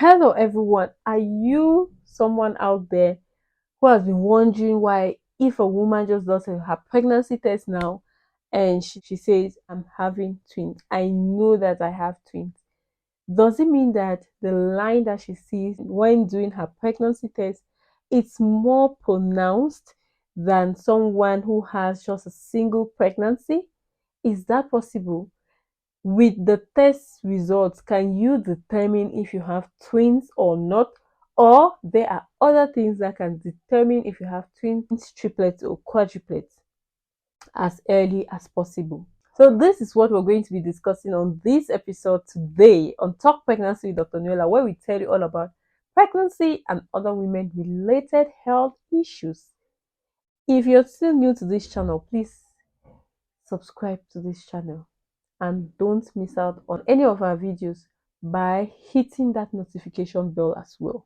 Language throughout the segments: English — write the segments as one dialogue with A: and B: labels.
A: Hello everyone, are you someone out there who has been wondering why if a woman just does her pregnancy test now and she says I'm having twins, I know that I have twins, does it mean that the line that she sees when doing her pregnancy test it's more pronounced than someone who has just a single pregnancy? Is that possible? With the test results, can you determine if you have twins or not? Or there are other things that can determine if you have twins, triplets, or quadruplets as early as possible. So this is what we're going to be discussing on this episode today on Talk Pregnancy with Dr. Nuela, where we tell you all about pregnancy and other women related health issues. If you're still new to this channel, please subscribe to this channel and don't miss out on any of our videos by hitting that notification bell as well,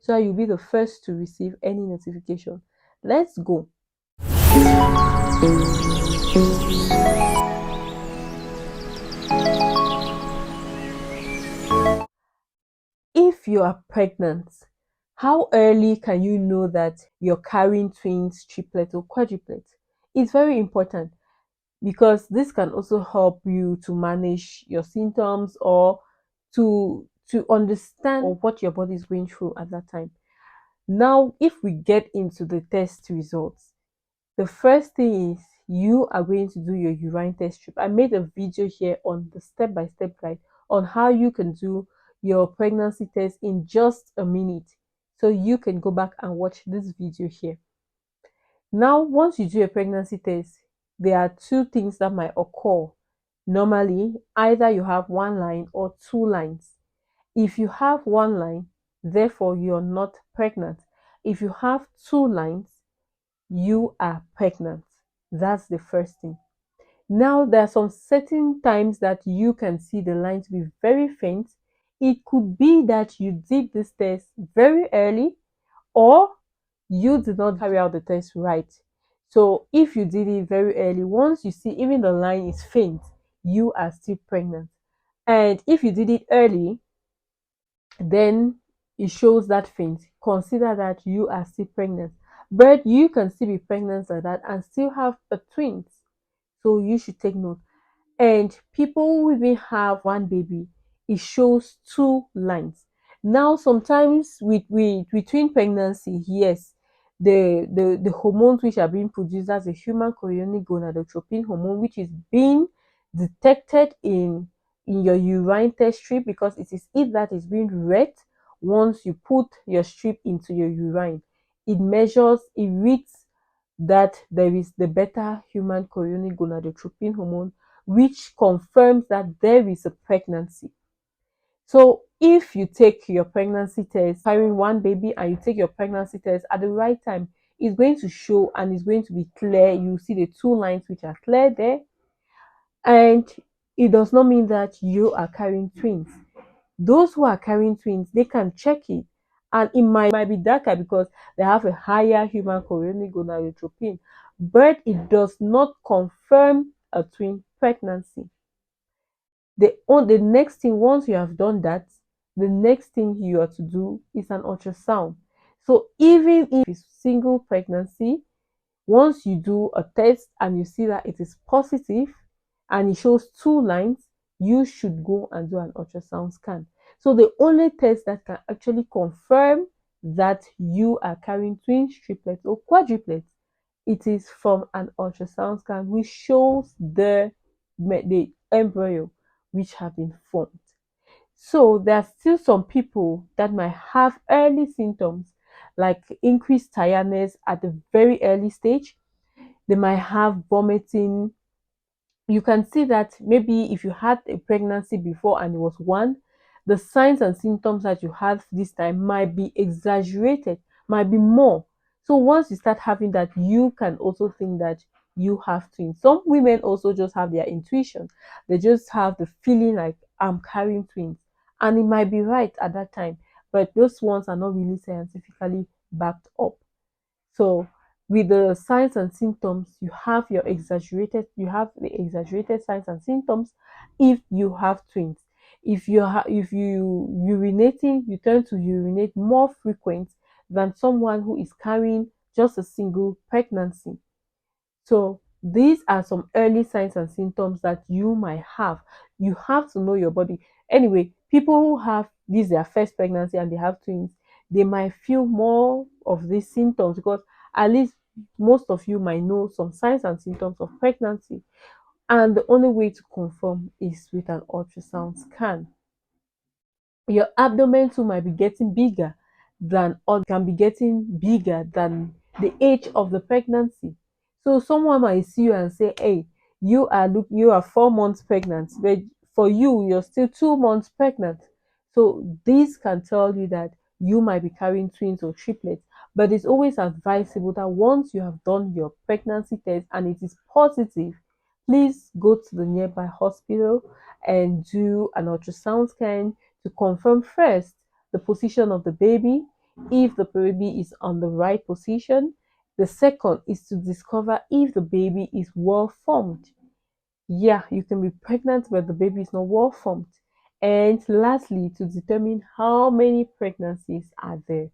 A: so you'll be the first to receive any notification. Let's go. If you are pregnant, how early can you know that you're carrying twins, triplets, or quadruplets? It's very important because this can also help you to manage your symptoms or to understand what your body is going through at that time. Now, if we get into the test results, the first thing is you are going to do your urine test strip. I made a video here on the step-by-step guide on how you can do your pregnancy test in just a minute. So you can go back and watch this video here. Now, once you do a pregnancy test, there are two things that might occur. Normally, either you have one line or two lines. If you have one line, therefore you're not pregnant. If you have two lines, you are pregnant. That's the first thing. Now, there are some certain times that you can see the lines be very faint. It could be that you did this test very early or you did not carry out the test right. So if you did it very early, once you see even the line is faint, you are still pregnant. And if you did it early, then it shows that faint, consider that you are still pregnant. But you can still be pregnant like that and still have a twins. So you should take note. And people who even have one baby, it shows two lines. Now, sometimes with between pregnancy, yes, the hormones which are being produced as a human chorionic gonadotropin hormone, which is being detected in your urine test strip, because it is it that is being read once you put your strip into your urine. It measures, it reads that there is the beta human chorionic gonadotropin hormone, which confirms that there is a pregnancy. So if you take your pregnancy test, carrying one baby, and you take your pregnancy test at the right time, it's going to show and it's going to be clear. You see the two lines which are clear there. And it does not mean that you are carrying twins. Those who are carrying twins, they can check it. And it might be darker because they have a higher human chorionic gonadotropin. But it does not confirm a twin pregnancy. The next thing, once you have done that, the next thing you are to do is an ultrasound. So even if it's single pregnancy, once you do a test and you see that it is positive and it shows two lines, you should go and do an ultrasound scan. So the only test that can actually confirm that you are carrying twins, triplets, or quadruplets, it is from an ultrasound scan which shows the embryo which have been formed. So there are still some people that might have early symptoms like increased tiredness at the very early stage. They might have vomiting. You can see that maybe if you had a pregnancy before and it was one, the signs and symptoms that you have this time might be exaggerated, might be more. So once you start having that, you can also think that you have twins. Some women also just have their intuition. They just have the feeling like I'm carrying twins. And it might be right at that time, but those ones are not really scientifically backed up. So with the signs and symptoms, you have the exaggerated signs and symptoms if you have twins. If you urinating, you tend to urinate more frequent than someone who is carrying just a single pregnancy. So these are some early signs and symptoms that you might have. You have to know your body. Anyway, people who have this their first pregnancy and they have twins, they might feel more of these symptoms because at least most of you might know some signs and symptoms of pregnancy. And the only way to confirm is with an ultrasound scan. Your abdomen too might be getting bigger than, or can be getting bigger than the age of the pregnancy. So someone might see you and say, hey, you are 4 months pregnant, but for you you're still 2 months pregnant. So this can tell you that you might be carrying twins or triplets. But it's always advisable that once you have done your pregnancy test and it is positive, please go to the nearby hospital and do an ultrasound scan to confirm first the position of the baby, if the baby is on the right position. The second is to discover if the baby is well formed. Yeah, you can be pregnant but the baby is not well formed. And lastly, to determine how many pregnancies are there.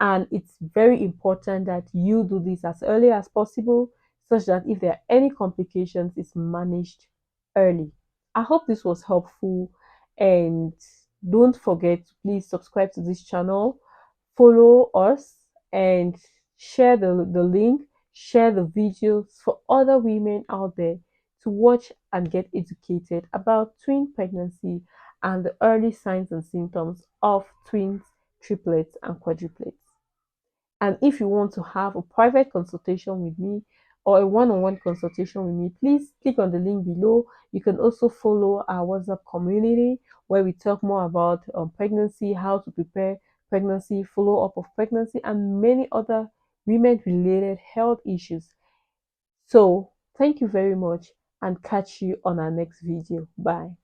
A: And it's very important that you do this as early as possible such that if there are any complications, it's managed early. I hope this was helpful, and don't forget to please subscribe to this channel, follow us, and share the link, share the videos for other women out there to watch and get educated about twin pregnancy and the early signs and symptoms of twins, triplets, and quadruplets. And if you want to have a private consultation with me or a one-on-one consultation with me, please click on the link below. You can also follow our WhatsApp community where we talk more about pregnancy, how to prepare pregnancy, follow up of pregnancy, and many other women-related health issues. So thank you very much and catch you on our next video. Bye.